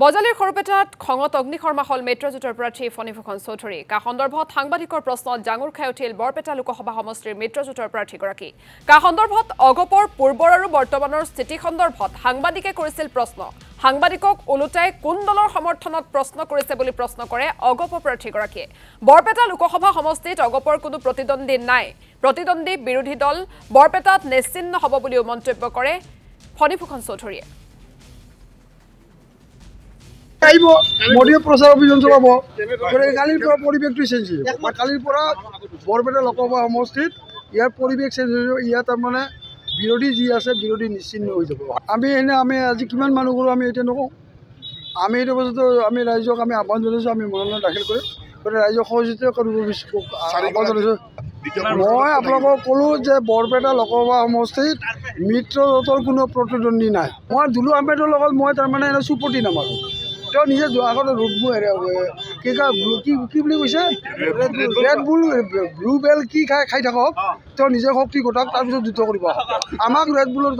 বজালিৰ খৰপেটাত খঙত অগ্নিশৰ্মা হল মিত্ৰজোঁটৰ প্ৰাৰ্থী ফণীভূষণ চৌধুৰী কা সন্দৰ্ভত সাংবাদিকৰ প্ৰশ্নত জাঙুৰ খাই উঠিল বৰপেটা লোকসভা সমষ্টিৰ মিত্ৰজোঁটৰ প্ৰাৰ্থীগৰাকী কা সন্দৰ্ভত অগপৰ পূৰ্বৰ আৰু বৰ্তমানৰ স্থিতি সন্দৰ্ভত সাংবাদিকে কৰিছিল প্ৰশ্ন সাংবাদিকক ওলোটাই কোন দলৰ সমৰ্থনত প্ৰশ্ন কৰিছে বুলি প্ৰশ্ন কৰে অগপ প্ৰাৰ্থীগৰাকীয়ে বৰপেটা লোকসভা সমষ্টিত অগপৰ কোনো প্ৰতিদ্বন্দ্বী নাই প্ৰতিদ্বন্দ্বী বিৰোধী দল বৰপেটাত নিশ্চিন্ন হ'ব বুলিও মন্তব্য কৰে ফণীভূষণ চৌধুৰীয়ে আহিব মোদীয়ে প্ৰচাৰ অভিযান চলাব কালিৰ পৰা পৰিৱেশটো চেঞ্জ হৈ যাব কালিৰ পৰা বৰপেটা লোকসভা সমষ্টিত ইয়াৰ পৰিৱেশ চেঞ্জ হৈ যাব ইয়াত তাৰমানে বিৰোধী যি আছে বিৰোধী নিশ্চিন্ন হৈ যাব আমি আজি কিমান মানুহ কৰোঁ আমি এতিয়া নকওঁ আমি এইটো বস্তুটো আমি ৰাইজক আমি আহ্বান জনাইছোঁ আমি মনোনয়ন দাখিল কৰিম গতিকে ৰাইজক সহযোগিতা কৰিব আহ্বান জনাইছোঁ মই আপোনালোকক ক'লোঁ যে বৰপেটা লোকসভা সমষ্টিত মিত্ৰজোঁটৰ কোনো প্ৰতিদ্বন্দ্বী নাই মই দুলু আহমেদৰ লগত মই তাৰমানে এনে চুপতি নামাৰোঁ তেওঁ নিজে আগতে কি বুলি কৈছে ৰেড বুল ব্লু বেল কি খাই থাকক তেওঁ নিজে শক্তি ঘটাওক তাৰপিছত যুদ্ধ কৰিব আমাক ৰেড বুলৰ